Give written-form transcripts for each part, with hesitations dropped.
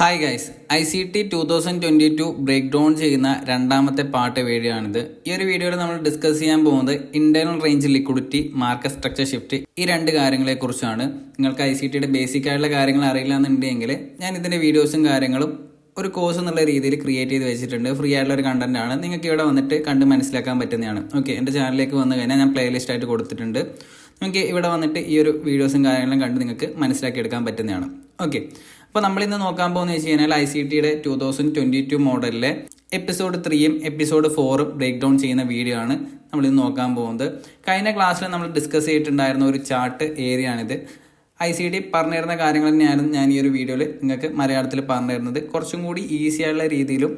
Hi guys, ICT 2022 break down ചെയ്യുന്ന രണ്ടാമത്തെ part video ആണിത്. ഈ ഒരു വീഡിയോയിൽ നമ്മൾ ഡിസ്കസ് ചെയ്യാൻ പോകുന്നത് internal range liquidity, market structure shift, ഈ രണ്ട് കാര്യങ്ങളെ കുറിച്ചാണ്. നിങ്ങൾക്ക് ICTയുടെ ബേസിക് ആയിട്ടുള്ള കാര്യങ്ങൾ അറിയില്ല എന്നുണ്ടെങ്കിൽ ഞാൻ ഇതിന്റെ വീഡിയോസും കാര്യങ്ങളും ഒരു കോഴ്സ് എന്നുള്ള രീതിയിൽ ക്രിയേറ്റ് ചെയ്ത് വെച്ചിട്ടുണ്ട്. ഫ്രീ ആയിട്ടുള്ള ഒരു കണ്ടന്റ് ആണ്. നിങ്ങൾക്ക് ഇവിടെ വന്നിട്ട് കണ്ട് മനസ്സിലാക്കാൻ പറ്റുന്നതാണ്. ഓക്കെ, എൻ്റെ ചാനലിലേക്ക് വന്നു കഴിഞ്ഞാൽ ഞാൻ പ്ലേലിസ്റ്റ് ആയിട്ട് കൊടുത്തിട്ടുണ്ട്. നിങ്ങൾക്ക് ഇവിടെ വന്നിട്ട് ഈ ഒരു വീഡിയോസും കാര്യങ്ങളും കണ്ട് നിങ്ങൾക്ക് മനസ്സിലാക്കി എടുക്കാൻ പറ്റുന്നതാണ്. ഓക്കെ, അപ്പോൾ നമ്മളിന്ന് നോക്കാൻ പോകുന്നത് വെച്ച് കഴിഞ്ഞാൽ ICTയുടെ 2022 മോഡലിലെ എപ്പിസോഡ് 3യും എപ്പിസോഡ് 4ഉം ബ്രേക്ക് ഡൗൺ ചെയ്യുന്ന വീഡിയോ ആണ് നമ്മളിന്ന് നോക്കാൻ പോകുന്നത്. കഴിഞ്ഞ ക്ലാസ്സിൽ നമ്മൾ ഡിസ്കസ് ചെയ്തിട്ടുണ്ടായിരുന്ന ഒരു ചാർട്ട് ഏരിയ ആണിത്. ICT പറഞ്ഞിരുന്ന കാര്യങ്ങൾ തന്നെയാണ് ഞാൻ ഈ ഒരു വീഡിയോയിൽ നിങ്ങൾക്ക് മലയാളത്തിൽ പറഞ്ഞിരുന്നത്. കുറച്ചും കൂടി ഈസി ആയിട്ടുള്ള രീതിയിലും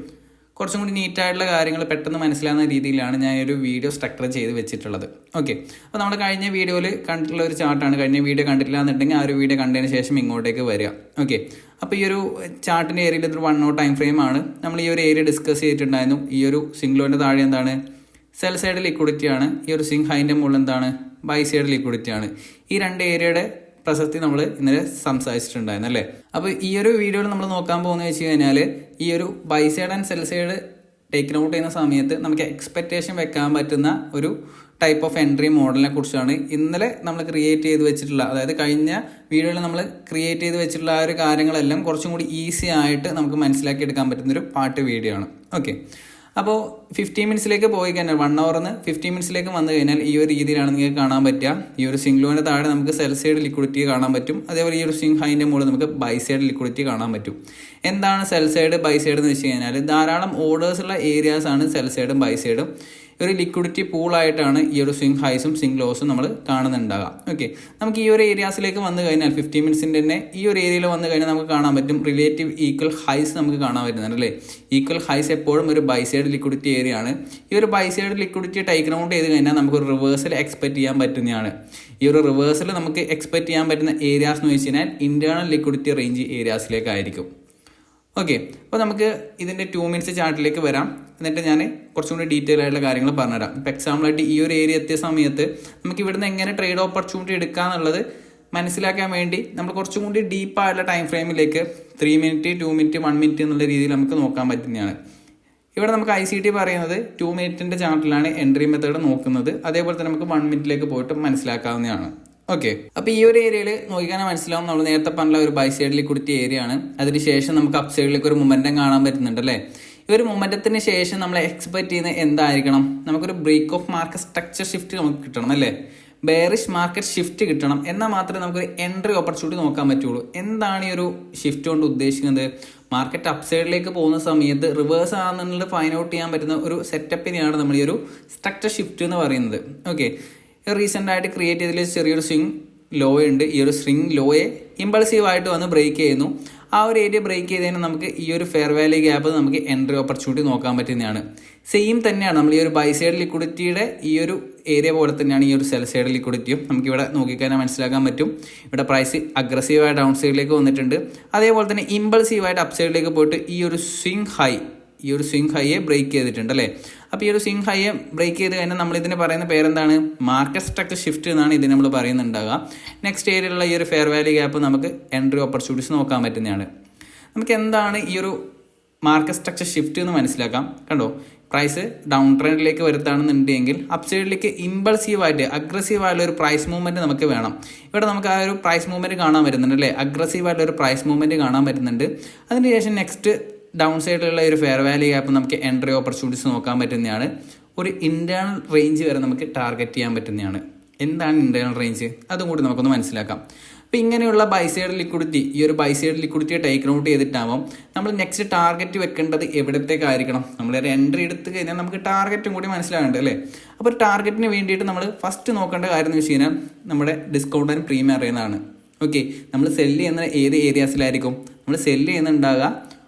കുറച്ചും കൂടി നീറ്റായിട്ടുള്ള കാര്യങ്ങൾ പെട്ടെന്ന് മനസ്സിലാകുന്ന രീതിയിലാണ് ഞാൻ ഒരു വീഡിയോ സ്ട്രക്ചർ ചെയ്ത് വെച്ചിട്ടുള്ളത്. ഓക്കെ, അപ്പോൾ നമ്മൾ കഴിഞ്ഞ വീഡിയോയിൽ കണ്ടിട്ടുള്ള ഒരു ചാർട്ടാണ്. കഴിഞ്ഞ വീഡിയോ കണ്ടിട്ടില്ല എന്നുണ്ടെങ്കിൽ ആ ഒരു വീഡിയോ കണ്ടതിന് ശേഷം ഇങ്ങോട്ടേക്ക് വരിക. ഓക്കെ, അപ്പോൾ ഈ ഒരു ചാർട്ടിൻ്റെ ഏരിയയിൽ ഇതൊരു 1 hour ടൈം ഫ്രെയിം ആണ്. നമ്മൾ ഈ ഒരു ഏരിയ ഡിസ്കസ് ചെയ്തിട്ടുണ്ടായിരുന്നു. ഈ ഒരു സിംഗ്ലോൻ്റെ താഴെ എന്താണ്, സെൽ സൈഡ് ലിക്വിഡിറ്റി ആണ്. ഈ ഒരു സിംഗ് ഹൈൻ്റെ മുകളിൽ എന്താണ്, ബൈ സൈഡ് ലിക്വിഡിറ്റി ആണ്. ഈ രണ്ട് ഏരിയയുടെ പ്രസക്തി നമ്മൾ ഇന്നലെ സംസാരിച്ചിട്ടുണ്ടായിരുന്നു അല്ലേ. അപ്പോൾ ഈ ഒരു വീഡിയോയിൽ നമ്മൾ നോക്കാൻ പോകുന്നത് വെച്ച് കഴിഞ്ഞാൽ ഈ ഒരു buy side and sell side taken out ചെയ്യുന്ന സമയത്ത് നമുക്ക് എക്സ്പെക്റ്റേഷൻ വെക്കാൻ പറ്റുന്ന ഒരു ടൈപ്പ് ഓഫ് എൻട്രി മോഡലിനെ കുറിച്ചാണ് ഇന്നലെ നമ്മൾ ക്രിയേറ്റ് ചെയ്ത് വെച്ചിട്ടുള്ള, അതായത് കഴിഞ്ഞ വീഡിയോയിൽ നമ്മൾ ക്രിയേറ്റ് ചെയ്ത് വെച്ചിട്ടുള്ള ആ ഒരു കാര്യങ്ങളെല്ലാം കുറച്ചും കൂടി ഈസി ആയിട്ട് നമുക്ക് മനസ്സിലാക്കി എടുക്കാൻ പറ്റുന്നൊരു പാർട്ട് വീഡിയോ ആണ്. ഓക്കെ, അപ്പോൾ 15 മിനിറ്റ്സിലേക്ക് പോയി കഴിഞ്ഞാൽ 1 hour 15 മിനിറ്റ്സിലേക്ക് വന്നു കഴിഞ്ഞാൽ ഈ ഒരു രീതിയിലാണ് നിങ്ങൾക്ക് കാണാൻ പറ്റുക. ഈ ഒരു സിംഗ്ലോൻ്റെ താഴെ നമുക്ക് സെൽ സൈഡ് ലിക്വിഡിറ്റി കാണാൻ പറ്റും. അതേപോലെ ഈ ഒരു സിംഗ് ഹൈൻ്റെ മുകളിൽ നമുക്ക് ബൈ സൈഡ് ലിക്വിഡിറ്റി കാണാൻ പറ്റും. എന്താണ് സെൽ സൈഡ് ബൈ സൈഡ് എന്ന് വെച്ച് കഴിഞ്ഞാൽ ധാരാളം ഓർഡേഴ്സ് ഉള്ള ഏരിയാസ് ആണ് സെൽ സൈഡും ബൈ സൈഡും. ഒരു ലിക്വിഡിറ്റി പൂളായിട്ടാണ് ഈ ഒരു സ്വിംഗ് ഹൈസും സ്വിംഗ് ലോസും നമ്മൾ കാണുന്നുണ്ടാകാം. ഓക്കെ, നമുക്ക് ഈ ഒരു ഏരിയാസിലേക്ക് വന്നു കഴിഞ്ഞാൽ 15 മിനിറ്റ്സിൻ്റെ തന്നെ ഈ ഒരു ഏരിയയിൽ വന്നു കഴിഞ്ഞാൽ നമുക്ക് കാണാൻ പറ്റും റിലേറ്റീവ് ഈക്വൽ ഹൈസ് നമുക്ക് കാണാൻ പറ്റുന്നുണ്ട് അല്ലേ. ഈക്വൽ ഹൈസ് എപ്പോഴും ഒരു ബൈ സൈഡ് ലിക്വിഡിറ്റി ഏരിയ ആണ്. ഈ ഒരു buy side liquidity taken out ചെയ്ത് കഴിഞ്ഞാൽ നമുക്ക് ഒരു റിവേഴ്സൽ എക്സ്പെക്ട് ചെയ്യാൻ പറ്റുന്നതാണ്. ഈ ഒരു റിവേഴ്സൽ നമുക്ക് എക്സ്പെക്ട് ചെയ്യാൻ പറ്റുന്ന ഏരിയാസ് എന്ന് വെച്ച് കഴിഞ്ഞാൽ ഇന്റേണൽ ലിക്വിഡിറ്റി റേഞ്ച് ഏരിയാസിലേക്കായിരിക്കും. ഓക്കെ, അപ്പോൾ നമുക്ക് ഇതിൻ്റെ 2 മിനിറ്റ്സ് ചാർട്ടിലേക്ക് വരാം. എന്നിട്ട് ഞാൻ കുറച്ചും കൂടി ഡീറ്റെയിൽ ആയിട്ടുള്ള കാര്യങ്ങൾ പറഞ്ഞുതരാം. ഇപ്പോൾ എക്സാമ്പിളായിട്ട് ഈ ഒരു ഏരിയ എത്തിയ സമയത്ത് നമുക്ക് ഇവിടുന്ന് എങ്ങനെ ട്രേഡ് ഓപ്പർച്യൂണിറ്റി എടുക്കുക എന്നുള്ളത് മനസ്സിലാക്കാൻ വേണ്ടി നമ്മൾ കുറച്ചും കൂടി ഡീപ്പായിട്ടുള്ള ടൈം ഫ്രെയിമിലേക്ക് 3 മിനിറ്റ് 2 മിനിറ്റ് 1 മിനിറ്റ് എന്നുള്ള രീതിയിൽ നമുക്ക് നോക്കാൻ പറ്റുന്നതാണ്. ഇവിടെ നമുക്ക് ICT പറയുന്നത് 2 മിനിറ്റിൻ്റെ ചാർട്ടിലാണ് എൻട്രി മെത്തേഡ് നോക്കുന്നത്. അതേപോലെ തന്നെ നമുക്ക് 1 മിനിറ്റിലേക്ക് പോയിട്ട് മനസ്സിലാക്കാവുന്നതാണ്. ഓക്കെ, അപ്പോൾ ഈ ഒരു ഏരിയയിൽ നോക്കിക്കാൻ മനസ്സിലാവും നമ്മൾ നേരത്തെ പറഞ്ഞ ഒരു ബൈ സൈഡ് ലിക്വിഡിറ്റി ഏരിയ ആണ്. അതിനുശേഷം നമുക്ക് അപ്പ് സൈഡിലേക്ക് ഒരു മൊമെന്റം കാണാൻ പറ്റുന്നുണ്ട് അല്ലേ. ഈ ഒരു മൊമെന്റത്തിന് ശേഷം നമ്മൾ എക്സ്പെക്ട് ചെയ്യുന്നത് എന്തായിരിക്കണം, നമുക്കൊരു break of market structure shift നമുക്ക് കിട്ടണം അല്ലേ. ബെയറിഷ് മാർക്കറ്റ് ഷിഫ്റ്റ് കിട്ടണം, എന്നാൽ മാത്രമേ നമുക്കൊരു എൻട്രി ഓപ്പർച്യൂണിറ്റി നോക്കാൻ പറ്റുള്ളൂ. എന്താണ് ഈ ഒരു ഷിഫ്റ്റ് കൊണ്ട് ഉദ്ദേശിക്കുന്നത്? മാർക്കറ്റ് അപ്പ് സൈഡിലേക്ക് പോകുന്ന സമയത്ത് റിവേഴ്സ് ആണെന്നുള്ളത് ഫൈൻഡ് ഔട്ട് ചെയ്യാൻ പറ്റുന്ന ഒരു സെറ്റപ്പിനെയാണ് നമ്മൾ ഈ ഒരു സ്ട്രക്ചർ ഷിഫ്റ്റ് എന്ന് പറയുന്നത്. ഓക്കെ, റീസെൻ്റ് ആയിട്ട് ക്രിയേറ്റ് ചെയ്തതിൽ ചെറിയൊരു സ്വിംഗ് ലോ ഉണ്ട്. ഈ ഒരു സ്വിംഗ് ലോയെ ഇമ്പൾസീവായിട്ട് വന്ന് ബ്രേക്ക് ചെയ്യുന്നു. ആ ഒരു ഏരിയ ബ്രേക്ക് ചെയ്തതിന് നമുക്ക് ഈ ഒരു ഫെയർ വാല്യൂ ഗ്യാപ്പ് നമുക്ക് എൻട്രി ഓപ്പർച്യൂണിറ്റി നോക്കാൻ പറ്റുന്നതാണ്. സെയിം തന്നെയാണ് നമ്മൾ ഈ ഒരു ബൈ സൈഡ് ലിക്വിഡിറ്റിയുടെ ഈ ഒരു ഏരിയ പോലെ തന്നെയാണ് ഈ ഒരു സെൽ സൈഡ് ലിക്വിഡിറ്റിയും. നമുക്കിവിടെ നോക്കിക്കഴിഞ്ഞാൽ മനസ്സിലാക്കാൻ പറ്റും. ഇവിടെ പ്രൈസ് അഗ്രസീവായ ഡൗൺ സൈഡിലേക്ക് വന്നിട്ടുണ്ട്. അതേപോലെ തന്നെ ഇമ്പൾസീവായിട്ട് അപ്പ് സൈഡിലേക്ക് പോയിട്ട് ഈ ഒരു സ്വിംഗ് ഹൈയെ ബ്രേക്ക് ചെയ്തിട്ടുണ്ട് അല്ലേ. അപ്പോൾ ഈ ഒരു സ്വിംഗ് ഹൈയെ ബ്രേക്ക് ചെയ്ത് കഴിഞ്ഞാൽ നമ്മൾ ഇതിന് പറയുന്ന പേരെന്താണ്, മാർക്കറ്റ് സ്ട്രക്ചർ ഷിഫ്റ്റ് എന്നാണ് ഇതിന് നമ്മൾ പറയുന്നുണ്ടാകുക. നെക്സ്റ്റ് ഏരിയയിലുള്ള ഈ ഒരു ഫെയർ വാല്യൂ ഗ്യാപ്പ് നമുക്ക് എൻട്രി ഓപ്പർച്യൂണിറ്റീസ് നോക്കാൻ പറ്റുന്നതാണ്. നമുക്ക് എന്താണ് ഈ ഒരു മാർക്കറ്റ് സ്ട്രക്ചർ ഷിഫ്റ്റ് എന്ന് മനസ്സിലാക്കാം. കണ്ടോ, പ്രൈസ് ഡൗൺ ട്രെൻഡിലേക്ക് വരുത്താണെന്നുണ്ടെങ്കിൽ അപ്പ് സൈഡിലേക്ക് ഇമ്പൾസീവായിട്ട് അഗ്രസീവായിട്ടുള്ള ഒരു പ്രൈസ് മൂവ്മെന്റ് നമുക്ക് വേണം. ഇവിടെ നമുക്ക് ആ ഒരു പ്രൈസ് മൂവ്മെന്റ് കാണാൻ പറ്റുന്നുണ്ട് അല്ലേ. അഗ്രസീവായിട്ടുള്ള ഒരു പ്രൈസ് മൂവ്മെന്റ് കാണാൻ പറ്റുന്നുണ്ട്. അതിനുശേഷം നെക്സ്റ്റ് ഡൗൺ സൈഡിലുള്ള ഒരു ഫെയർ വാല്യൂ ഗ്യാപ്പ് നമുക്ക് എൻട്രി ഓപ്പർച്യൂണിറ്റീസ് നോക്കാൻ പറ്റുന്നതാണ്. ഒരു ഇന്റേണൽ റേഞ്ച് വരെ നമുക്ക് ടാർഗറ്റ് ചെയ്യാൻ പറ്റുന്നതാണ്. എന്താണ് ഇന്റേണൽ റേഞ്ച്, അതും കൂടി നമുക്കൊന്ന് മനസ്സിലാക്കാം. അപ്പോൾ ഇങ്ങനെയുള്ള ബൈ സൈഡ് ലിക്വിഡിറ്റി, ഈ ഒരു ബൈ സൈഡ് ലിക്വിഡിറ്റിയെ ടേക്ക് ഔട്ട് ചെയ്തിട്ടാകുമ്പോൾ നമ്മൾ നെക്സ്റ്റ് ടാർഗറ്റ് വെക്കേണ്ടത് എവിടത്തേക്കായിരിക്കണം. നമ്മളൊരു എൻട്രി എടുത്ത് കഴിഞ്ഞാൽ നമുക്ക് ടാർഗറ്റും കൂടി മനസ്സിലാകേണ്ടത് അല്ലേ. അപ്പോൾ ഒരു ടാർഗറ്റിന് വേണ്ടിയിട്ട് നമ്മൾ ഫസ്റ്റ് നോക്കേണ്ട കാര്യം എന്ന് വെച്ച് കഴിഞ്ഞാൽ നമ്മുടെ ഡിസ്കൗണ്ട് ആൻഡ് പ്രീമിയം അറിയുന്നതാണ്. ഓക്കെ, നമ്മൾ സെല്ല് ചെയ്യുന്ന ഏത് ഏരിയാസിലായിരിക്കും, നമ്മൾ സെല്ല് ചെയ്യുന്നുണ്ടാകുക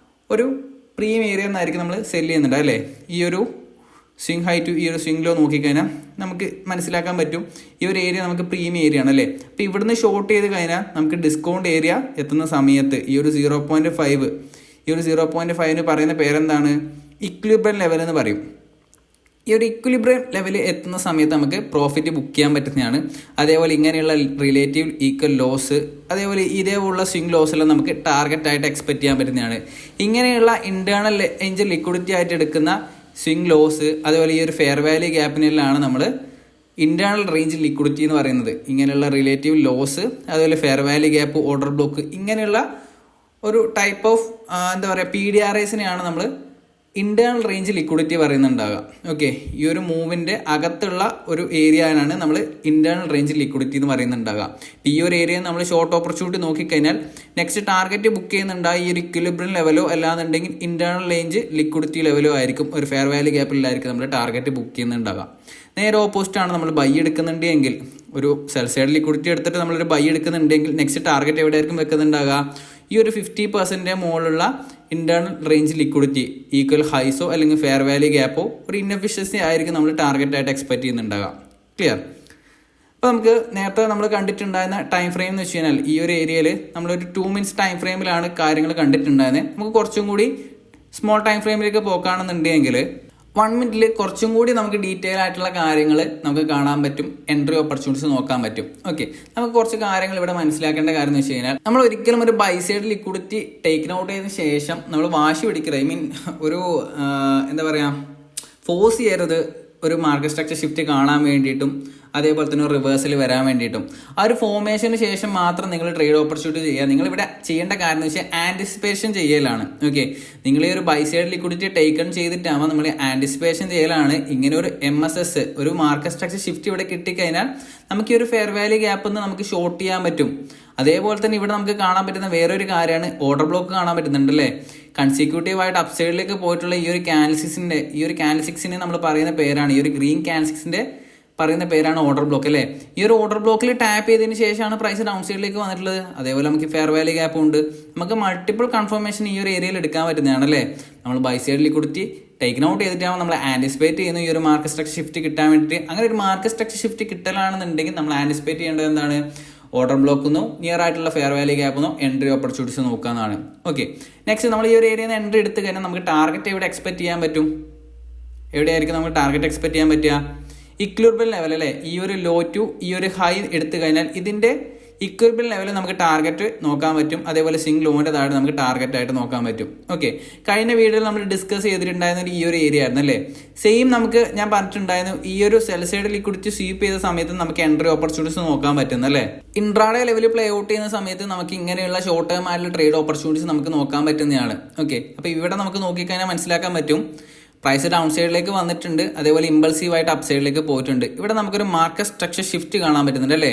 ഒരു പ്രീമിയം ഏരിയ എന്നായിരിക്കും നമ്മൾ സെല്ല് ചെയ്യുന്നുണ്ട് അല്ലേ. ഈ ഒരു സ്വിംഗ് ഹൈ ടു ഈ ഒരു സ്വിംഗ് ലോ നോക്കിക്കഴിഞ്ഞാൽ നമുക്ക് മനസ്സിലാക്കാൻ പറ്റും ഈ ഒരു ഏരിയ നമുക്ക് പ്രീമിയം ഏരിയ ആണ് അല്ലേ. അപ്പോൾ ഇവിടുന്ന് ഷോർട്ട് ചെയ്ത് കഴിഞ്ഞാൽ നമുക്ക് ഡിസ്കൗണ്ട് ഏരിയ എത്തുന്ന സമയത്ത് ഈ ഒരു 0.5 ഈ ഒരു 0.5 പറയുന്ന പേരെന്താണ്, ഇക്വിലിബ്രിയം ലെവൽ എന്ന് പറയും. ഈ ഒരു ഇക്വിലിബ്രിയം ലെവലിൽ എത്തുന്ന സമയത്ത് നമുക്ക് പ്രോഫിറ്റ് ബുക്ക് ചെയ്യാൻ പറ്റുന്നതാണ്. അതേപോലെ ഇങ്ങനെയുള്ള റിലേറ്റീവ് ഈക്വൽ ലോസ്, അതേപോലെ ഇതേപോലുള്ള സ്വിംഗ് ലോസ് എല്ലാം നമുക്ക് ടാർഗറ്റ് ആയിട്ട് എക്സ്പെക്ട് ചെയ്യാൻ പറ്റുന്നതാണ്. ഇങ്ങനെയുള്ള ഇന്റേണൽ റേഞ്ച് ലിക്വിഡിറ്റി ആയിട്ട് എടുക്കുന്ന സ്വിംഗ് ലോസ്, അതേപോലെ ഈ ഒരു ഫെയർ വാല്യൂ ഗ്യാപ്പിനെല്ലാം നമ്മൾ ഇന്റേണൽ റേഞ്ച് ലിക്വിഡിറ്റി എന്ന് പറയുന്നത്. ഇങ്ങനെയുള്ള റിലേറ്റീവ് ലോസ്, അതുപോലെ fair value gap, order block, ഇങ്ങനെയുള്ള ഒരു ടൈപ്പ് ഓഫ് PDRAസിനെയാണ് നമ്മൾ ഇന്റേണൽ റേഞ്ച് ലിക്വിഡിറ്റി പറയുന്നുണ്ടാകുക. ഓക്കെ, ഈ ഒരു മൂവിന്റെ അകത്തുള്ള ഒരു ഏരിയയാണ് നമ്മൾ ഇന്റേണൽ റേഞ്ച് ലിക്വിഡിറ്റി എന്ന് പറയുന്നുണ്ടാകുക. ഈ ഒരു ഏരിയ നമ്മൾ ഷോർട്ട് ഓപ്പർച്യൂണിറ്റി നോക്കിക്കഴിഞ്ഞാൽ നെക്സ്റ്റ് ടാർഗറ്റ് ബുക്ക് ചെയ്യുന്നുണ്ടാകും ഈ ഒരു ഇക്വിലിബ്രിയം ലെവലോ അല്ലാന്നുണ്ടെങ്കിൽ ഇന്റേണൽ റേഞ്ച് ലിക്വിഡിറ്റി ലെവലോ ആയിരിക്കും. ഒരു ഫെയർ വാല്യൂ ഗ്യാപ്പിലായിരിക്കും നമ്മൾ ടാർഗറ്റ് ബുക്ക് ചെയ്യുന്നുണ്ടാകുക. നേരെ ഓപ്പോസിറ്റ് ആണ് നമ്മൾ ബൈ എടുക്കുന്നുണ്ടെങ്കിൽ, ഒരു സെൽ സൈഡ് ലിക്വിഡിറ്റി എടുത്തിട്ട് നമ്മളൊരു ബൈ എടുക്കുന്നുണ്ടെങ്കിൽ നെക്സ്റ്റ് ടാർഗറ്റ് എവിടെയായിരിക്കും വെക്കുന്നുണ്ടാകുക? ഈ ഒരു 50% മുകളിലുള്ള ഇന്റേണൽ റേഞ്ച് ലിക്വിഡിറ്റി ഈക്വൽ ഹൈസോ അല്ലെങ്കിൽ ഫെയർ വാല്യൂ ഗ്യാപ്പോ ഒരു ഇൻഎഫിഷ്യൻസി ആയിരിക്കും നമ്മൾ ടാർഗറ്റ് ആയിട്ട് എക്സ്പെക്ട് ചെയ്യുന്നുണ്ടാകാം. ക്ലിയർ? അപ്പോൾ നമുക്ക് നേരത്തെ നമ്മൾ കണ്ടിട്ടുണ്ടായിരുന്ന ടൈം ഫ്രെയിം എന്ന് വെച്ച് കഴിഞ്ഞാൽ ഈ ഒരു ഏരിയയിൽ നമ്മളൊരു 2 minutes ടൈം ഫ്രെയിമിലാണ് കാര്യങ്ങൾ കണ്ടിട്ടുണ്ടായിരുന്നത്. നമുക്ക് കുറച്ചും കൂടി സ്മോൾ ടൈം ഫ്രെയിമിലേക്ക് പോക്കുകയാണെന്നുണ്ടെങ്കിൽ 1 minute കുറച്ചും കൂടി നമുക്ക് ഡീറ്റെയിൽ ആയിട്ടുള്ള കാര്യങ്ങൾ നമുക്ക് കാണാൻ പറ്റും, എൻട്രി ഓപ്പർച്യൂണിറ്റീസ് നോക്കാൻ പറ്റും. ഓക്കെ, നമുക്ക് കുറച്ച് കാര്യങ്ങൾ ഇവിടെ മനസ്സിലാക്കേണ്ട കാര്യം എന്ന് വെച്ച് കഴിഞ്ഞാൽ നമ്മൾ ഒരിക്കലും ഒരു buy side liquidity taken out ചെയ്തതിന് ശേഷം നമ്മൾ വാശി പിടിക്കരുത്. ഒരു എന്താ പറയുക, ഫോഴ്സ് ചെയ്യരുത് ഒരു മാർക്കറ്റ് സ്ട്രക്ചർ ഷിഫ്റ്റ് കാണാൻ വേണ്ടിയിട്ടും അതേപോലെ തന്നെ ഒരു റിവേഴ്സൽ വരാൻ വേണ്ടിയിട്ടും. ആ ഒരു ഫോർമേഷന് ശേഷം മാത്രം നിങ്ങൾ ട്രേഡ് ഓപ്പർച്യൂണിറ്റി ചെയ്യുക. നിങ്ങൾ ഇവിടെ ചെയ്യേണ്ട കാര്യം എന്ന് വെച്ചാൽ ആന്റിസിപ്പേഷൻ ചെയ്യലാണ്. ഓക്കെ, നിങ്ങൾ ഈ ഒരു ബൈ സൈഡ് ലിക്വിഡിറ്റി ടേക്കൺ ചെയ്തിട്ടാകുമ്പോൾ നമ്മൾ ആന്റിസിപ്പേഷൻ ചെയ്യലാണ്. ഇങ്ങനെ ഒരു MSS ഒരു മാർക്കറ്റ് സ്ട്രക്ചർ ഷിഫ്റ്റ് ഇവിടെ കിട്ടിക്കഴിഞ്ഞാൽ നമുക്ക് ഈ ഒരു ഫെയർ വാല്യൂ ഗ്യാപ്പിൽ നിന്ന് നമുക്ക് ഷോർട്ട് ചെയ്യാൻ പറ്റും. അതേപോലെ തന്നെ ഇവിടെ നമുക്ക് കാണാൻ പറ്റുന്ന വേറൊരു കാര്യമാണ് ഓർഡർ ബ്ലോക്ക് കാണാൻ പറ്റുന്നുണ്ടല്ലേ. കൺസിക്യൂട്ടീവ് ആയിട്ട് അപ്സൈഡിലേക്ക് പോയിട്ടുള്ള ഈ ഒരു ക്യാൻഡിൽസിനെ നമ്മൾ പറയുന്ന പേരാണ്, ഈ ഒരു ഗ്രീൻ ക്യാൻഡിൽസിന്റെ പറയുന്ന പേരാണ് ഓർഡർ ബ്ലോക്ക് അല്ലേ. ഈ ഒരു ഓർഡർ ബ്ലോക്കിൽ ടാപ്പ് ചെയ്തതിന് ശേഷമാണ് പ്രൈസ് ഡൗൺ സൈഡിലേക്ക് വന്നിട്ടുള്ളത്. അതേപോലെ നമുക്ക് ഫെയർ വാല്യൂ ഗ്യാപ്പ് ഉണ്ട്. നമുക്ക് മൾട്ടിപ്പിൾ കൺഫർമേഷൻ ഈ ഒരു ഏരിയയിൽ എടുക്കാൻ പറ്റുന്നതാണ് അല്ലേ. നമ്മൾ buy side liquidity taken out ചെയ്തിട്ടാകുമ്പോൾ നമ്മൾ ആന്റിസിപ്പേറ്റ് ചെയ്യുന്ന ഈ ഒരു മാർക്കറ്റ് സ്ട്രക്ചർ ഷിഫ്റ്റ് കിട്ടാൻ വേണ്ടിയിട്ട്. അങ്ങനെ ഒരു മാർക്കറ്റ് സ്ട്രക്ചർ ഷിഫ്റ്റ് കിട്ടലാണെന്നുണ്ടെങ്കിൽ നമ്മൾ ആന്റിസിപ്പേറ്റ് ചെയ്യേണ്ടത് എന്താണ്? ഓർഡർ ബ്ലോക്കുന്നോ നിയർ ആയിട്ടുള്ള ഫെയർ വാല്യൂ ഗ്യാപ്പെന്നോ എൻട്രി ഓപ്പർച്യൂണിറ്റീസ് നോക്കാന്നാണ്. ഓക്കെ, നെക്സ്റ്റ് നമ്മൾ ഈ ഒരു ഏരിയയിൽ നിന്ന് എൻട്രി എടുത്ത് കഴിഞ്ഞാൽ നമുക്ക് ടാർഗറ്റ് എവിടെ എക്സ്പെക്ട് ചെയ്യാൻ പറ്റും? എവിടെയായിരിക്കും നമുക്ക് ടാർഗറ്റ് എക്സ്പെക്ട് ചെയ്യാൻ പറ്റുക? ഇക്വിലിബ്രിയം ലെവൽ അല്ലേ. ഈ ഒരു ലോ ടു ഈ ഒരു ഹൈ എടുത്തു കഴിഞ്ഞാൽ ഇതിന്റെ ഇക്വിലിബ്രിയം ലെവൽ നമുക്ക് ടാർഗറ്റ് നോക്കാൻ പറ്റും. അതേപോലെ സ്വിംഗ് ലോന്റെ താഴെ നമുക്ക് ടാർഗറ്റ് ആയിട്ട് നോക്കാൻ പറ്റും. ഓക്കെ, കഴിഞ്ഞ വീഡിയോയിൽ നമ്മൾ ഡിസ്കസ് ചെയ്തിട്ടുണ്ടായിരുന്ന ഈ ഒരു ഏരിയ ആയിരുന്നു അല്ലേ. സെയിം നമുക്ക് ഞാൻ പറഞ്ഞിട്ടുണ്ടായിരുന്നു ഈ ഒരു സെൽ സൈഡ് ലിക്വിഡിറ്റി സ്വീപ്പ് ചെയ്ത സമയത്ത് നമുക്ക് എൻട്രി ഓപ്പർച്യൂണിറ്റീസ് നോക്കാൻ പറ്റുന്നു അല്ലേ. ഇൻട്രാഡേ ലെവലിൽ പ്ലേ ഔട്ട് ചെയ്യുന്ന സമയത്ത് നമുക്ക് ഇങ്ങനെയുള്ള ഷോർട്ട് ടേം ആയിട്ടുള്ള ട്രേഡ് ഓപ്പർച്യൂണിറ്റീസ് നമുക്ക് നോക്കാൻ പറ്റുന്നതാണ്. ഓക്കെ, അപ്പോൾ ഇവിടെ നമുക്ക് നോക്കിക്കഴിഞ്ഞാൽ മനസ്സിലാക്കാൻ പറ്റും പ്രൈസ് ഡൗൺ സൈഡിലേക്ക് വന്നിട്ടുണ്ട്, അതേപോലെ ഇമ്പൾസീവ് ആയിട്ട് അപ്പ് സൈഡിലേക്ക് പോയിട്ടുണ്ട്. ഇവിടെ നമുക്കൊരു മാർക്കറ്റ് സ്ട്രക്ചർ ഷിഫ്റ്റ് കാണാൻ പറ്റുന്നുണ്ട് അല്ലേ.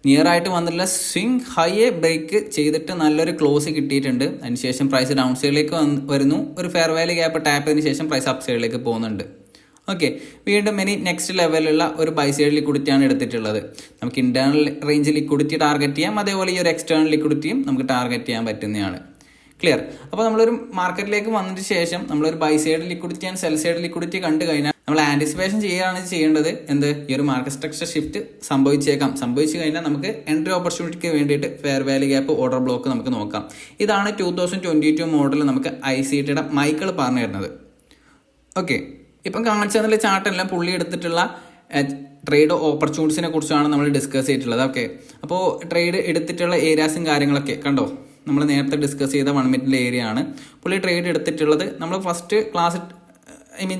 നിയർ ആയിട്ട് വന്നിട്ടുള്ള സ്വിംഗ് ഹൈയെ ബ്രേക്ക് ചെയ്തിട്ട് നല്ലൊരു ക്ലോസ് കിട്ടിയിട്ടുണ്ട്. അതിനുശേഷം പ്രൈസ് ഡൗൺ സൈഡിലേക്ക് വരുന്നു. ഒരു ഫെയർ വാല്യൂ ഗ്യാപ്പ് ടാപ്പ് ചെയ്തതിന് ശേഷം പ്രൈസ് അപ്പ് സൈഡിലേക്ക് പോകുന്നുണ്ട്. ഓക്കെ, വീണ്ടും ഇനി നെക്സ്റ്റ് ലെവലുള്ള ഒരു ബൈ സൈഡ് ലിക്വിഡിറ്റിയാണ് എടുത്തിട്ടുള്ളത്. നമുക്ക് ഇന്റേണൽ റേഞ്ച് ലിക്വിഡിറ്റി ടാർഗറ്റ് ചെയ്യാം, അതേപോലെ ഈ ഒരു എക്സ്റ്റേണൽ ലിക്വിഡിറ്റിയും നമുക്ക് ടാർഗറ്റ് ചെയ്യാൻ പറ്റുന്നതാണ്. ക്ലിയർ? അപ്പോൾ നമ്മളൊരു മാർക്കറ്റിലേക്ക് വന്നതിന് ശേഷം നമ്മളൊരു buy side liquidity and sell side liquidity കണ്ടു കഴിഞ്ഞാൽ നമ്മൾ ആന്റിസിപ്പേഷൻ ചെയ്യുകയാണ് ചെയ്യേണ്ടത്. എന്ത്? ഈ ഒരു മാർക്കറ്റ് സ്ട്രക്ചർ ഷിഫ്റ്റ് സംഭവിച്ചു കഴിഞ്ഞാൽ നമുക്ക് എൻട്രി ഓപ്പർച്യൂണിറ്റിക്ക് വേണ്ടിയിട്ട് fair value gap, order block നമുക്ക് നോക്കാം. ഇതാണ് 2022 മോഡൽ നമുക്ക് ICTയുടെ മൈക്കിൾ പറഞ്ഞു തരുന്നത്. ഓക്കെ, ഇപ്പം കാണിച്ചതിലെ ചാർട്ടെല്ലാം പുള്ളി എടുത്തിട്ടുള്ള ട്രേഡ് ഓപ്പർച്യൂണിറ്റീസിനെ കുറിച്ചാണ് നമ്മൾ ഡിസ്കസ് ചെയ്തിട്ടുള്ളത്. ഓക്കെ, അപ്പോൾ ട്രേഡ് എടുത്തിട്ടുള്ള ഏരിയാസും കാര്യങ്ങളൊക്കെ കണ്ടോ. നമ്മൾ നേരത്തെ ഡിസ്കസ് ചെയ്ത 1 minute ഏരിയ ആണ് പുള്ളി ട്രേഡ് എടുത്തിട്ടുള്ളത്. നമ്മൾ ഫസ്റ്റ് ക്ലാസ്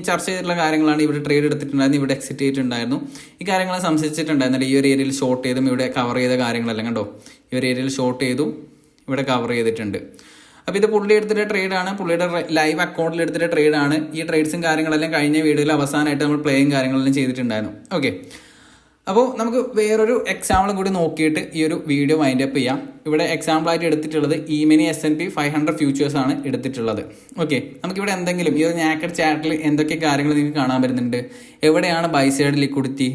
ചർച്ച ചെയ്തിട്ടുള്ള കാര്യങ്ങളാണ്. ഇവിടെ ട്രേഡ് എടുത്തിട്ടുണ്ടായിരുന്നു, ഇവിടെ എക്സിറ്റ് ചെയ്തിട്ടുണ്ടായിരുന്നു. ഈ കാര്യങ്ങൾ സംശയിച്ചിട്ടുണ്ടായിരുന്നില്ല. ഈ ഒരു ഏരിയയിൽ ഷോർട്ട് ചെയ്തും ഇവിടെ കവർ ചെയ്ത കാര്യങ്ങളെല്ലാം കണ്ടോ. ഈ ഒരു ഏരിയയിൽ ഷോർട്ട് ചെയ്തു, ഇവിടെ കവർ ചെയ്തിട്ടുണ്ട്. അപ്പോൾ ഇത് പുള്ളി എടുത്തിട്ട് ട്രേഡാണ്, പുള്ളിയുടെ ലൈവ് അക്കൗണ്ടിൽ എടുത്തിട്ട് ട്രേഡാണ്. ഈ ട്രേഡ്സും കാര്യങ്ങളെല്ലാം കഴിഞ്ഞ വീഡിയോയിൽ അവസാനമായിട്ട് നമ്മൾ പ്ലേയും കാര്യങ്ങളെല്ലാം ചെയ്തിട്ടുണ്ടായിരുന്നു. ഓക്കെ, അപ്പോൾ നമുക്ക് വേറൊരു എക്സാമ്പിളും കൂടി നോക്കിയിട്ട് ഈ ഒരു വീഡിയോ വൈൻഡ് അപ്പ് ചെയ്യാം. ഇവിടെ എക്സാമ്പിളായിട്ട് എടുത്തിട്ടുള്ളത് E-mini S&P 500 ഫ്യൂച്ചേഴ്സ് ആണ് എടുത്തിട്ടുള്ളത്. ഓക്കെ, നമുക്കിവിടെ എന്തെങ്കിലും ഈ ഒരു നാക്കഡ് ചാർട്ടിൽ എന്തൊക്കെ കാര്യങ്ങൾ നിങ്ങൾക്ക് കാണാൻ പറ്റുന്നുണ്ട്? എവിടെയാണ് ബൈ സൈഡ് ലിക്വിഡിറ്റി,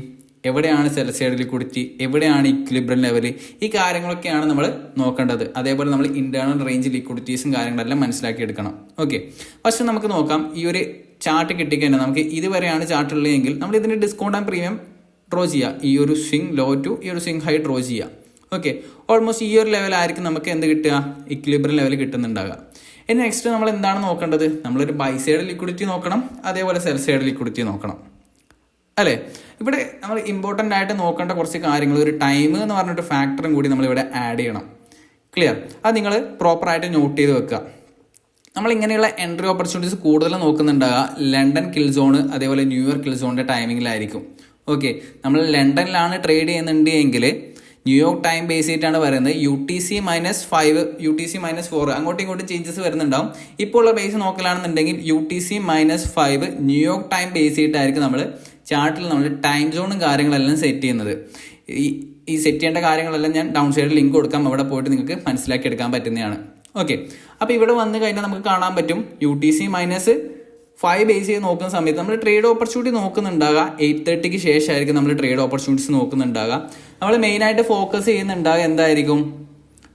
എവിടെയാണ് സെൽ സൈഡ് ലിക്വിഡിറ്റി, എവിടെയാണ് ഇക്വിലിബ്രിയം ലെവൽ, ഈ കാര്യങ്ങളൊക്കെയാണ് നമ്മൾ നോക്കേണ്ടത്. അതേപോലെ നമ്മൾ ഇന്റേണൽ റേഞ്ച് ലിക്വിഡിറ്റീസും കാര്യങ്ങളെല്ലാം മനസ്സിലാക്കി എടുക്കണം. ഓക്കെ, ഫസ്റ്റ് നമുക്ക് നോക്കാം. ഈ ഒരു ചാർട്ട് കിട്ടിക്കഴിഞ്ഞാൽ നമുക്ക് ഇതുവരെയാണ് ചാർട്ട് ഉള്ളതെങ്കിൽ നമ്മൾ ഇതിന്റെ ഡിസ്കൗണ്ട് ആൻഡ് പ്രീമിയം ഡ്രോ ചെയ്യുക. ഈ ഒരു സ്വിംഗ് ലോ ടു ഈ ഒരു സ്വിംഗ് ഹൈ ഡ്രോ ചെയ്യുക. ഓക്കെ, ഓൾമോസ്റ്റ് ഈ ഒരു ലെവലായിരിക്കും നമുക്ക് എന്ത് കിട്ടുക? ഇക്വിലിബ്രിയം ലെവൽ കിട്ടുന്നുണ്ടാകുക. ഇനി നെക്സ്റ്റ് നമ്മൾ എന്താണ് നോക്കേണ്ടത്? നമ്മളൊരു ബൈ സൈഡ് ലിക്വിഡിറ്റി നോക്കണം, അതേപോലെ സെൽ സൈഡ് ലിക്വിഡിറ്റി നോക്കണം. അല്ലേ? ഇവിടെ നമ്മൾ ഇമ്പോർട്ടൻ്റ് ആയിട്ട് നോക്കേണ്ട കുറച്ച് കാര്യങ്ങൾ, ഒരു ടൈം എന്ന് പറഞ്ഞൊരു ഫാക്ടറും കൂടി നമ്മളിവിടെ ആഡ് ചെയ്യണം. ക്ലിയർ? അത് നിങ്ങൾ പ്രോപ്പറായിട്ട് നോട്ട് ചെയ്ത് വെക്കുക. നമ്മൾ ഇങ്ങനെയുള്ള എൻട്രി ഓപ്പർച്യൂണിറ്റീസ് കൂടുതൽ നോക്കുന്നുണ്ടാകുക ലണ്ടൻ കിൽ സോണ് അതേപോലെ ന്യൂയോർക്ക് കിൽ സോണിൻ്റെ ടൈമിങ്ങിലായിരിക്കും. ഓക്കെ, നമ്മൾ ലണ്ടനിലാണ് ട്രേഡ് ചെയ്യുന്നുണ്ട് എങ്കിൽ ന്യൂയോർക്ക് ടൈം ബേസ് ചെയ്തിട്ടാണ് പറയുന്നത്. UTC-5 UTC-4 അങ്ങോട്ടും ഇങ്ങോട്ടും ചേഞ്ചസ് വരുന്നുണ്ടാവും. ഇപ്പോൾ ഉള്ള ബേസ് നോക്കലാണെന്നുണ്ടെങ്കിൽ UTC-5 ന്യൂയോർക്ക് ടൈം ബേസ് ചെയ്തിട്ടായിരിക്കും നമ്മൾ ചാർട്ടിൽ നമ്മൾ ടൈം സോണും കാര്യങ്ങളെല്ലാം സെറ്റ് ചെയ്യുന്നത്. ഈ സെറ്റ് ചെയ്യേണ്ട കാര്യങ്ങളെല്ലാം ഞാൻ ഡൗൺ സൈഡിൽ ലിങ്ക് കൊടുക്കാം, അവിടെ പോയിട്ട് നിങ്ങൾക്ക് മനസ്സിലാക്കി എടുക്കാൻ പറ്റുന്നതാണ്. ഓക്കെ, അപ്പോൾ ഇവിടെ വന്നു കഴിഞ്ഞാൽ നമുക്ക് കാണാൻ പറ്റും UTC-5 ബേസ് ചെയ്ത് നോക്കുന്ന സമയത്ത് നമ്മൾ ട്രേഡ് ഓപ്പർച്യൂണിറ്റി നോക്കുന്നുണ്ടാകുക 8:30 ശേഷമായിരിക്കും നമ്മൾ ട്രേഡ് ഓപ്പർച്യൂണിറ്റീസ് നോക്കുന്നുണ്ടാകുക. നമ്മൾ മെയിനായിട്ട് ഫോക്കസ് ചെയ്യുന്നുണ്ടാകുക എന്തായിരിക്കും?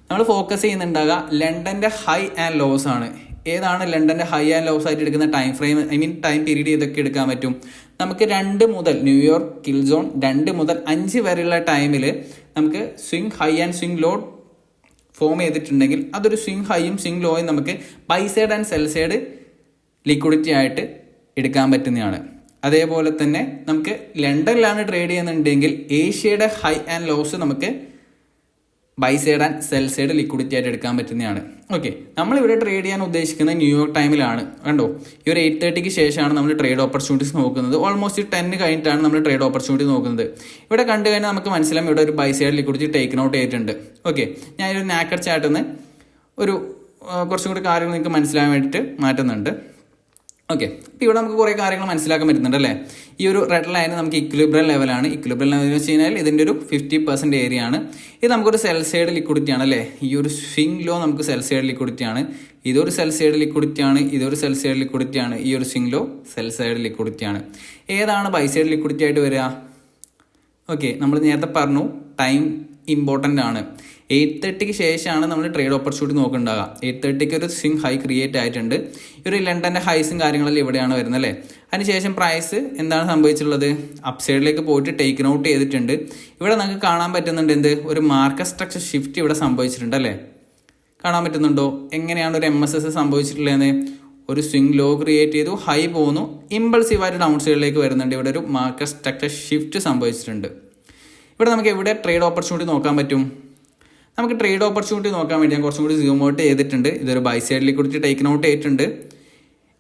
നമ്മൾ ഫോക്കസ് ചെയ്യുന്നുണ്ടാകുക ലണ്ടൻ്റെ ഹൈ ആൻഡ് ലോസ് ആണ്. ഏതാണ് ലണ്ടൻ്റെ ഹൈ ആൻഡ് ലോസ് ആയിട്ട് എടുക്കുന്ന ടൈം ഫ്രെയിം, ടൈം പീരീഡ് ഇതൊക്കെ എടുക്കാൻ പറ്റും നമുക്ക്. 2 മുതൽ ന്യൂയോർക്ക് കിൽ സോൺ 2 മുതൽ 5 വരെയുള്ള ടൈമിൽ നമുക്ക് swing high and swing low form ചെയ്തിട്ടുണ്ടെങ്കിൽ അതൊരു സ്വിംഗ് ഹൈയും സ്വിംഗ് ലോയും നമുക്ക് buy side and sell side liquidity ആയിട്ട് എടുക്കാൻ പറ്റുന്നതാണ്. അതേപോലെ തന്നെ നമുക്ക് ലണ്ടനിലാണ് ട്രേഡ് ചെയ്യുന്നുണ്ടെങ്കിൽ ഏഷ്യയുടെ ഹൈ ആൻഡ് ലോസ് നമുക്ക് buy side and sell side liquidity ആയിട്ട് എടുക്കാൻ പറ്റുന്നതാണ്. ഓക്കെ, നമ്മളിവിടെ ട്രേഡ് ചെയ്യാൻ ഉദ്ദേശിക്കുന്നത് ന്യൂയോർക്ക് ടൈമിലാണ്. കണ്ടോ, ഈ ഒരു 8:30 ശേഷമാണ് നമ്മൾ ട്രേഡ് ഓപ്പർച്യൂണിറ്റീസ് നോക്കുന്നത്. ഓൾമോസ്റ്റ് 10 കഴിഞ്ഞിട്ടാണ് നമ്മൾ ട്രേഡ് ഓപ്പർച്യൂണിറ്റി നോക്കുന്നത്. ഇവിടെ കണ്ടു കഴിഞ്ഞാൽ നമുക്ക് മനസ്സിലാവും ഇവിടെ ഒരു buy side liquidity taken out ചെയ്തിട്ടുണ്ട്. ഓക്കെ, ഞാൻ ഒരു നാക്കഡ് ചാർട്ടിൽ നിന്ന് ഒരു കുറച്ചും കൂടി കാര്യങ്ങൾ നിങ്ങൾക്ക് മനസ്സിലാകാൻ വേണ്ടിയിട്ട് മാറ്റുന്നുണ്ട്. ഓക്കെ, അപ്പോൾ ഇവിടെ നമുക്ക് കുറേ കാര്യങ്ങൾ മനസ്സിലാക്കാൻ പറ്റുന്നുണ്ട് അല്ലേ? ഈ ഒരു റെഡ് ലൈൻ നമുക്ക് ഇക്വിലിബ്രിയം ലെവലാണ്. ഇക്വിലിബ്രിയം ലെവൽ എന്ന് വെച്ച് കഴിഞ്ഞാൽ ഇതിൻ്റെ ഒരു 50% ഏരിയ ആണ്. ഇത് നമുക്കൊരു സെൽ സൈഡ് ലിക്വിഡിറ്റി ആണ് അല്ലേ? ഈ ഒരു സ്വിംഗ് ലോ നമുക്ക് സെൽ സൈഡ് ലിക്വിഡിറ്റി ആണ്. ഇതൊരു സെൽ സൈഡ് ലിക്വിഡിറ്റി ആണ്. ഇതൊരു സെൽ സൈഡ് ലിക്വിഡിറ്റി ആണ്. ഈ ഒരു swing low sell side liquidity ആണ്. ഏതാണ് ബൈ സൈഡ് ലിക്വിഡിറ്റി ആയിട്ട് വരിക? ഓക്കെ, നമ്മൾ നേരത്തെ പറഞ്ഞു ടൈം ഇമ്പോർട്ടൻ്റ് ആണ്. 8:30 ശേഷമാണ് നമ്മൾ ട്രേഡ് ഓപ്പർച്യൂണിറ്റി നോക്കുന്നുണ്ടാകുക. 8:30 ഒരു സ്വിംഗ് ഹൈ ക്രിയേറ്റ് ആയിട്ടുണ്ട്. ഈ ഒരു ലണ്ടൻ്റെ ഹൈസും കാര്യങ്ങളെല്ലാം ഇവിടെയാണ് വരുന്നത് അല്ലേ? അതിനുശേഷം പ്രൈസ് എന്താണ് സംഭവിച്ചിട്ടുള്ളത്? അപ്സൈഡിലേക്ക് പോയിട്ട് ടേക്കൻ ഔട്ട് ചെയ്തിട്ടുണ്ട്. ഇവിടെ നമുക്ക് കാണാൻ പറ്റുന്നുണ്ട് എന്ത്? ഒരു മാർക്കറ്റ് സ്ട്രക്ചർ ഷിഫ്റ്റ് ഇവിടെ സംഭവിച്ചിട്ടുണ്ട് അല്ലേ? കാണാൻ പറ്റുന്നുണ്ടോ? എങ്ങനെയാണ് ഒരു MSS സംഭവിച്ചിട്ടുള്ളതെന്ന്? ഒരു സ്വിംഗ് ലോ ക്രിയേറ്റ് ചെയ്തു, ഹൈ പോകുന്നു, ഇമ്പൾസീവായിട്ട് ഡൗൺ സൈഡിലേക്ക് വരുന്നുണ്ട്. ഇവിടെ ഒരു മാർക്കറ്റ് സ്ട്രക്ചർ ഷിഫ്റ്റ് സംഭവിച്ചിട്ടുണ്ട്. ഇവിടെ നമുക്ക് എവിടെ ട്രേഡ് ഓപ്പർച്യൂണിറ്റി നോക്കാൻ പറ്റും? നമുക്ക് ട്രേഡ് ഓപ്പർച്യൂണിറ്റി നോക്കാൻ വേണ്ടി ഞാൻ കുറച്ചും കൂടി സൂം ഔട്ട് ചെയ്തിട്ടുണ്ട്. ഇതൊരു buy side liquidity taken out ചെയ്തിട്ടുണ്ട്.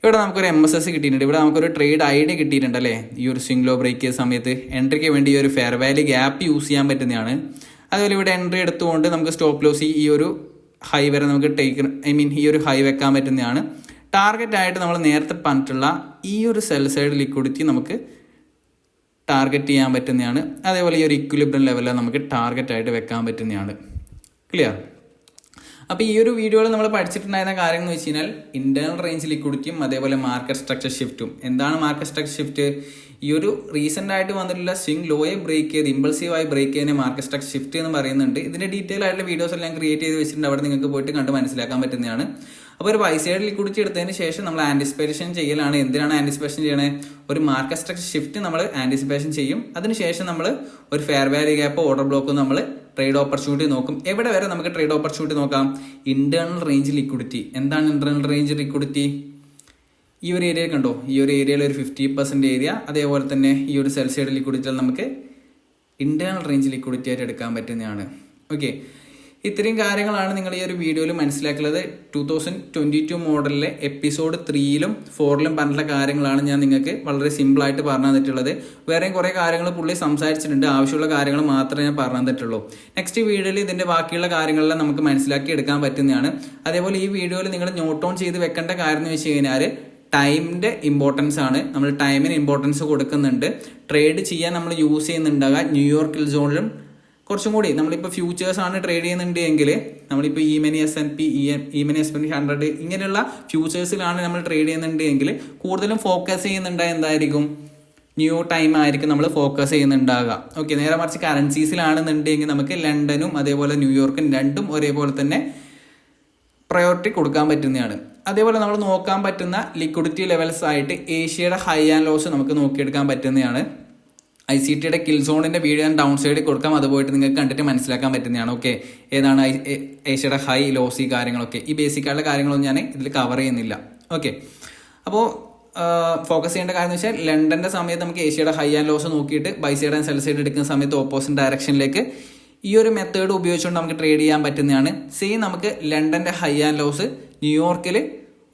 ഇവിടെ നമുക്കൊരു MSS കിട്ടിയിട്ടുണ്ട്. ഇവിടെ നമുക്കൊരു ട്രേഡ് ഐഡിയ കിട്ടിയിട്ടുണ്ട് അല്ലേ? ഈ ഒരു സ്വിംഗ് ലോ ബ്രേക്ക് ചെയ്ത സമയത്ത് എൻട്രിക്ക് വേണ്ടി ഈ ഒരു ഫെയർ വാല്യൂ ഗ്യാപ്പ് യൂസ് ചെയ്യാൻ പറ്റുന്നതാണ്. അതുപോലെ ഇവിടെ എൻട്രി എടുത്തുകൊണ്ട് നമുക്ക് സ്റ്റോപ്പ് ലോസ് ഈ ഒരു ഹൈ വരെ നമുക്ക് ഈ ഒരു ഹൈ വെക്കാൻ പറ്റുന്നതാണ്. ടാർഗറ്റ് ആയിട്ട് നമ്മൾ നേരത്തെ പറഞ്ഞിട്ടുള്ള ഈ ഒരു സെൽ സൈഡ് ലിക്വിഡിറ്റി നമുക്ക് ടാർഗറ്റ് ചെയ്യാൻ പറ്റുന്നതാണ്. അതേപോലെ ഈ ഒരു ഇക്വിലിബ്രിയം ലെവലിൽ നമുക്ക് ടാർഗറ്റ് ആയിട്ട് വെക്കാൻ പറ്റുന്നതാണ്. ക്ലിയർ? അപ്പോൾ ഈ ഒരു വീഡിയോയിൽ നമ്മൾ പഠിച്ചിട്ടുണ്ടായിരുന്ന കാര്യം എന്ന് വെച്ച് കഴിഞ്ഞാൽ ഇന്റേണൽ റേഞ്ച് ലിക്വിഡിറ്റിയും അതേപോലെ മാർക്കറ്റ് സ്ട്രക്ചർ ഷിഫ്റ്റും. എന്താണ് മാർക്കറ്റ് സ്ട്രക്ചർ ഷിഫ്റ്റ്? ഈ ഒരു റീസെൻ്റ് ആയിട്ട് വന്നിട്ടുള്ള സ്വിംഗ് ലോയെ ബ്രേക്ക് ചെയ്ത് ഇമ്പൾസീവായി ബ്രേക്ക് ചെയ്യുന്ന മാർക്കറ്റ് സ്ട്രക്ചർ ഷിഫ്റ്റ് എന്ന് പറയുന്നുണ്ട്. ഇതിൻ്റെ ഡീറ്റെയിൽ ആയിട്ടുള്ള വീഡിയോസ് എല്ലാം ക്രിയേറ്റ് ചെയ്ത് വെച്ചിട്ടുണ്ട്. അവിടെ നിങ്ങൾക്ക് പോയിട്ട് കണ്ട് മനസ്സിലാക്കാൻ പറ്റുന്നതാണ്. അപ്പോൾ ഒരു ബൈ സൈഡ് ലിക്വിഡിറ്റി എടുത്തതിന് ശേഷം നമ്മൾ ആൻറ്റിസിപ്പേഷൻ ചെയ്യലാണ്. എന്തിനാണ് ആൻറ്റിസിപ്പേഷൻ ചെയ്യണേ? ഒരു മാർക്കറ്റ് സ്ട്രക്ചർ ഷിഫ്റ്റ് നമ്മൾ ആൻറ്റിസിപ്പേഷൻ ചെയ്യും. അതിനുശേഷം നമ്മൾ ഒരു fair value gap order block നമ്മൾ ട്രേഡ് ഓപ്പർച്യൂണിറ്റി നോക്കും. എവിടെ വരെ നമുക്ക് ട്രേഡ് ഓപ്പർച്യൂണിറ്റി നോക്കാം? Internal range liquidity. എന്താണ് ഇന്റേണൽ റേഞ്ച് ലിക്വിഡിറ്റി? ഈ ഒരു ഏരിയ കണ്ടോ? ഈ ഒരു ഏരിയയിൽ ഒരു 50% ഏരിയ. അതേപോലെ തന്നെ ഈ ഒരു സെൽ സൈഡ് ലിക്വിഡിറ്റിയിൽ നമുക്ക് ഇന്റേണൽ റേഞ്ച് ലിക്വിഡിറ്റി ആയിട്ട് എടുക്കാൻ പറ്റുന്നതാണ്. ഓക്കെ, ഇത്രയും കാര്യങ്ങളാണ് നിങ്ങൾ ഈ ഒരു വീഡിയോയിൽ മനസ്സിലാക്കുന്നത്. 2022 മോഡലിലെ എപ്പിസോഡ് 3ലും 4ലും പറഞ്ഞിട്ടുള്ള കാര്യങ്ങളാണ് ഞാൻ നിങ്ങൾക്ക് വളരെ സിമ്പിളായിട്ട് പറഞ്ഞു തന്നിട്ടുള്ളത്. വേറെയും കുറേ കാര്യങ്ങൾ പുള്ളി സംസാരിച്ചിട്ടുണ്ട്. ആവശ്യമുള്ള കാര്യങ്ങൾ മാത്രമേ ഞാൻ പറഞ്ഞു തന്നിട്ടുള്ളൂ. നെക്സ്റ്റ് വീഡിയോയിൽ ഇതിൻ്റെ ബാക്കിയുള്ള കാര്യങ്ങളെല്ലാം നമുക്ക് മനസ്സിലാക്കി എടുക്കാൻ പറ്റുന്നതാണ്. അതേപോലെ ഈ വീഡിയോയിൽ നിങ്ങൾ നോട്ട് ഓൺ ചെയ്ത് വെക്കേണ്ട കാര്യം എന്ന് വെച്ച് കഴിഞ്ഞാൽ ടൈമിൻ്റെ ഇമ്പോർട്ടൻസ് ആണ്. നമ്മൾ ടൈമിന് ഇമ്പോർട്ടൻസ് കൊടുക്കുന്നുണ്ട്. ട്രേഡ് ചെയ്യാൻ നമ്മൾ യൂസ് ചെയ്യുന്നുണ്ടാകുക ന്യൂയോർക്ക് കിൽ സോണിലും കുറച്ചും കൂടി. നമ്മളിപ്പോൾ ഫ്യൂച്ചേഴ്സ് ആണ് ട്രേഡ് ചെയ്യുന്നുണ്ട് എങ്കിൽ നമ്മളിപ്പോൾ E-mini S&P, E-mini S&P 100 ഇങ്ങനെയുള്ള ഫ്യൂച്ചേഴ്സിലാണ് നമ്മൾ ട്രേഡ് ചെയ്യുന്നുണ്ട് എങ്കിൽ കൂടുതലും ഫോക്കസ് ചെയ്യുന്നുണ്ട് എന്തായിരിക്കും? ന്യൂ ടൈം ആയിരിക്കും നമ്മൾ ഫോക്കസ് ചെയ്യുന്നുണ്ടാകുക. ഓക്കെ, നേരെ മറിച്ച് കറൻസീസിലാണെന്നുണ്ടെങ്കിൽ നമുക്ക് ലണ്ടനും അതേപോലെ ന്യൂയോർക്കും രണ്ടും ഒരേപോലെ തന്നെ പ്രയോറിറ്റി കൊടുക്കാൻ പറ്റുന്നതാണ്. അതേപോലെ നമ്മൾ നോക്കാൻ പറ്റുന്ന ലിക്വിഡിറ്റി ലെവൽസ് ആയിട്ട് ഏഷ്യയുടെ ഹൈ ആൻഡ് ലോസ് നമുക്ക് നോക്കിയെടുക്കാൻ പറ്റുന്നതാണ്. ICTയുടെ കിൽ സോണിന്റെ വീഡിയോ ഞാൻ ഡൗൺ സൈഡിൽ കൊടുക്കാം. അത് പോയിട്ട് നിങ്ങൾക്ക് കണ്ടിട്ട് മനസ്സിലാക്കാൻ പറ്റുന്നതാണ്. ഓക്കെ, ഏതാണ് ഏഷ്യയുടെ ഹൈ ലോസ്, ഈ കാര്യങ്ങളൊക്കെ, ഈ ബേസിക് ആയിട്ടുള്ള കാര്യങ്ങളൊന്നും ഞാൻ ഇതിൽ കവർ ചെയ്യുന്നില്ല. ഓക്കെ, അപ്പോൾ ഫോക്കസ് ചെയ്യേണ്ട കാര്യം എന്ന് വെച്ചാൽ ലണ്ടന്റെ സമയത്ത് നമുക്ക് ഏഷ്യയുടെ ഹൈ ആൻഡ് ലോസ് നോക്കിയിട്ട് buy side and sell side എടുക്കുന്ന സമയത്ത് ഓപ്പോസിറ്റ് ഡയറക്ഷനിലേക്ക് ഈ ഒരു മെത്തേഡ് ഉപയോഗിച്ചുകൊണ്ട് നമുക്ക് ട്രേഡ് ചെയ്യാൻ പറ്റുന്നതാണ്. സെയിം നമുക്ക് ലണ്ടന്റെ ഹൈ ആൻഡ് ലോസ് ന്യൂയോർക്കിൽ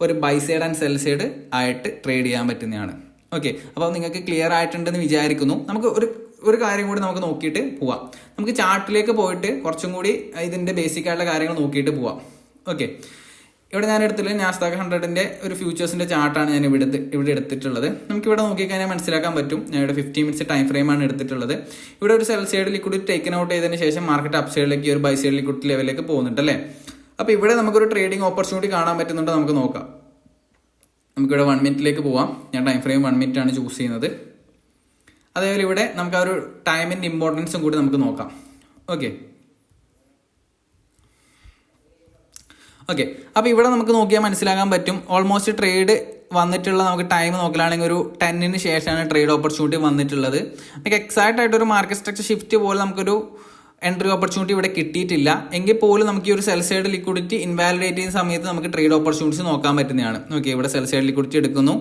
ഒരു buy side and sell side ആയിട്ട് ട്രേഡ് ചെയ്യാൻ പറ്റുന്നതാണ്. ഓക്കെ, അപ്പോൾ നിങ്ങൾക്ക് ക്ലിയർ ആയിട്ടുണ്ടെന്ന് വിചാരിക്കുന്നു. നമുക്ക് ഒരു കാര്യം കൂടി നമുക്ക് നോക്കിയിട്ട് പോവാം. നമുക്ക് ചാർട്ടിലേക്ക് പോയിട്ട് കുറച്ചും കൂടി ഇതിന്റെ ബേസിക് ആയിട്ടുള്ള കാര്യങ്ങൾ നോക്കിയിട്ട് പോവാം. ഓക്കെ, ഇവിടെ ഞാൻ എടുത്തിട്ടുള്ളത് നാസ്ഡാക്ക് 100ന്റെ ഒരു ഫ്യൂച്ചേഴ്സിന്റെ ചാർട്ടാണ് ഞാൻ ഇവിടെ എടുത്തിട്ടുള്ളത്. നമുക്ക് ഇവിടെ നോക്കിക്കഴിഞ്ഞാൽ മനസ്സിലാക്കാൻ പറ്റും. ഞാൻ ഇവിടെ 50 മിനിറ്റ്സ് ടൈം ഫ്രെയിമാണ് എടുത്തിട്ടുള്ളത്. ഇവിടെ ഒരു cell side liquidity taken out ചെയ്തതിന് ശേഷം മാർക്കറ്റ് അപ്പ് സൈഡിലേക്ക് ഒരു ബൈ സൈഡ് ലിക്വിഡിറ്റി ലെവലിലേക്ക് പോകുന്നുണ്ട് അല്ലേ. അപ്പോൾ ഇവിടെ നമുക്കൊരു ട്രേഡിംഗ് ഓപ്പർച്യൂണിറ്റി കാണാൻ പറ്റുന്നുണ്ട്. നമുക്ക് നോക്കാം. നമുക്കിവിടെ 1 മിനിറ്റിലേക്ക് പോവാം. ഞാൻ ടൈം ഫ്രെയിം 1 മിനിറ്റ് ആണ് ചൂസ് ചെയ്യുന്നത്. അതേപോലെ ഇവിടെ നമുക്ക് ആ ഒരു ടൈമിന്റെ ഇമ്പോർട്ടൻസും കൂടി നമുക്ക് നോക്കാം. ഓക്കെ, അപ്പോൾ ഇവിടെ നമുക്ക് നോക്കിയാൽ മനസ്സിലാക്കാൻ പറ്റും. ഓൾമോസ്റ്റ് ട്രേഡ് വന്നിട്ടുള്ള നമുക്ക് ടൈം നോക്കലാണെങ്കിൽ ഒരു 10-ന് ശേഷമാണ് ട്രേഡ് ഓപ്പർച്യൂണിറ്റി വന്നിട്ടുള്ളത്. നമുക്ക് എക്സാക്റ്റ് ആയിട്ട് ഒരു മാർക്കറ്റ് സ്ട്രക്ചർ ഷിഫ്റ്റ് പോലെ നമുക്കൊരു എൻട്രി ഓപ്പർച്യൂണിറ്റി ഇവിടെ കിട്ടിയിട്ടില്ല. എങ്കിൽ പോലും നമുക്ക് ഈ ഒരു സെൽ സൈഡ് ലിക്വിഡിറ്റി ഇൻവാലിഡേറ്റ് ചെയ്യുന്ന സമയത്ത് നമുക്ക് ട്രേഡ് ഓപ്പർച്യൂണിറ്റീസ് നോക്കാൻ പറ്റുന്നതാണ്. ഓക്കെ, ഇവിടെ സെൽ സൈഡ് ലിക്വിഡിറ്റി എടുക്കുന്നു.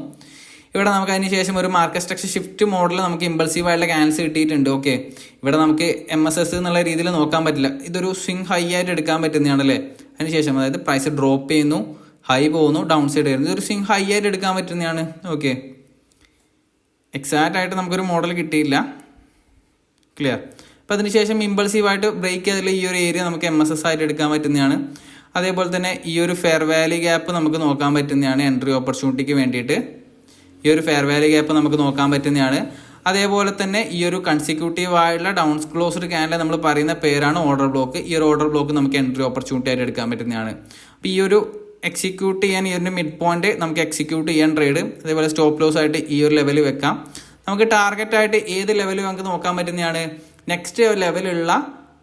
ഇവിടെ നമുക്ക് അതിന് ശേഷം ഒരു മാർക്കറ്റ് സ്ട്രക്ചർ ഷിഫ്റ്റ് മോഡൽ നമുക്ക് ഇമ്പൾസീവ് ആയിട്ടുള്ള ക്യാൻസൽ കിട്ടിയിട്ടുണ്ട്. ഓക്കെ, ഇവിടെ നമുക്ക് MSS എന്നുള്ള രീതിയിൽ നോക്കാൻ പറ്റില്ല. ഇതൊരു സ്വിംഗ് ഹൈ ആയിട്ട് എടുക്കാൻ പറ്റുന്നതാണല്ലേ. അതിനുശേഷം അതായത് പ്രൈസ് ഡ്രോപ്പ് ചെയ്യുന്നു, ഹൈ പോകുന്നു, ഡൗൺ സൈഡ് വരുന്നു. ഇതൊരു സ്വിംഗ് ഹൈ ആയിട്ട് എടുക്കാൻ പറ്റുന്നതാണ്. ഓക്കെ, എക്സാക്റ്റ് ആയിട്ട് നമുക്കൊരു മോഡൽ കിട്ടിയില്ല. ക്ലിയർ. അപ്പം അതിനുശേഷം ഇമ്പൾസീവായിട്ട് ബ്രേക്ക് ചെയ്തിട്ടുള്ള ഈ ഒരു ഏരിയ നമുക്ക് MSS ആയിട്ട് എടുക്കാൻ പറ്റുന്നതാണ്. അതേപോലെ തന്നെ ഈ ഒരു ഫെയർ വാല്യൂ ഗ്യാപ്പ് നമുക്ക് നോക്കാൻ പറ്റുന്നതാണ് എൻട്രി ഓപ്പർച്യൂണിറ്റിക്ക് വേണ്ടിയിട്ട്. ഈ ഒരു ഫെയർ വാല്യൂ ഗ്യാപ്പ് നമുക്ക് നോക്കാൻ പറ്റുന്നതാണ്. അതേപോലെ തന്നെ ഈ ഒരു കൺസിക്യൂട്ടീവ് ആയിട്ടുള്ള ഡൗൺ ക്ലോസ്ഡ് ക്യാൻഡിൽ നമ്മൾ പറയുന്ന പേരാണ് ഓർഡർ ബ്ലോക്ക്. ഈ ഒരു ഓർഡർ ബ്ലോക്ക് നമുക്ക് എൻട്രി ഓപ്പർച്യൂണിറ്റി ആയിട്ട് എടുക്കാൻ പറ്റുന്നതാണ്. അപ്പോൾ ഈ ഒരു എക്സിക്യൂട്ട് ചെയ്യാൻ ഈ ഒരു മിഡ് പോയിന്റ് നമുക്ക് എക്സിക്യൂട്ട് ചെയ്യാൻ ട്രേഡ്. അതേപോലെ സ്റ്റോപ്പ് ലോസ് ആയിട്ട് ഈ ഒരു ലെവൽ വെക്കാം. നമുക്ക് ടാർഗറ്റ് ആയിട്ട് ഏത് ലെവൽ നമുക്ക് നോക്കാൻ പറ്റുന്നതാണ്, നെക്സ്റ്റ് ലെവലുള്ള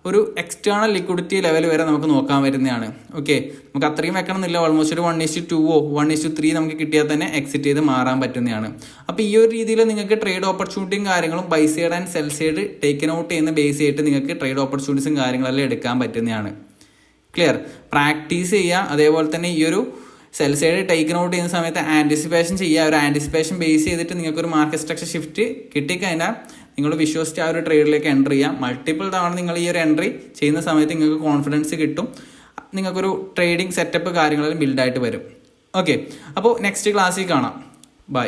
ഒരു എക്സ്റ്റേണൽ ലിക്വിഡിറ്റി ലെവൽ വരെ നമുക്ക് നോക്കാൻ പറ്റുന്നതാണ്. ഓക്കെ, നമുക്ക് അത്രയും വെക്കണം എന്നില്ല. ഓൾമോസ്റ്റ് ഒരു 1:2 1:3 നമുക്ക് കിട്ടിയാൽ തന്നെ എക്സിറ്റ് ചെയ്ത് മാറാൻ പറ്റുന്നതാണ്. അപ്പോൾ ഈ ഒരു രീതിയിൽ നിങ്ങൾക്ക് ട്രേഡ് ഓപ്പർച്യൂണിറ്റിയും കാര്യങ്ങളും buy side and sell side taken out ചെയ്യുന്ന ബേസ് ചെയ്തിട്ട് നിങ്ങൾക്ക് ട്രേഡ് ഓപ്പർച്യൂണിറ്റീസും കാര്യങ്ങളെല്ലാം എടുക്കാൻ പറ്റുന്നതാണ്. ക്ലിയർ. പ്രാക്ടീസ് ചെയ്യുക. അതേപോലെ തന്നെ ഈ ഒരു സെൽ സൈഡ് ടേക്കൻ ഔട്ട് ചെയ്യുന്ന സമയത്ത് ആൻറ്റിസിപ്പേഷൻ ചെയ്യുക. ഒരു ആൻറ്റിസിപ്പേഷൻ ബേസ് ചെയ്തിട്ട് നിങ്ങൾക്കൊരു മാർക്കറ്റ് സ്ട്രക്ചർ ഷിഫ്റ്റ് കിട്ടിക്കഴിഞ്ഞാൽ നിങ്ങൾ വിശ്വസിച്ച് ആ ഒരു ട്രേഡിലേക്ക് എൻ്റർ ചെയ്യാം. മൾട്ടിപ്പിൾ തവണ നിങ്ങൾ ഈ ഒരു എൻട്രി ചെയ്യുന്ന സമയത്ത് നിങ്ങൾക്ക് കോൺഫിഡൻസ് കിട്ടും. നിങ്ങൾക്കൊരു ട്രേഡിംഗ് സെറ്റപ്പ് കാര്യങ്ങളെല്ലാം ബിൽഡായിട്ട് വരും. ഓക്കെ, അപ്പോൾ നെക്സ്റ്റ് ക്ലാസ്സിൽ കാണാം. ബൈ.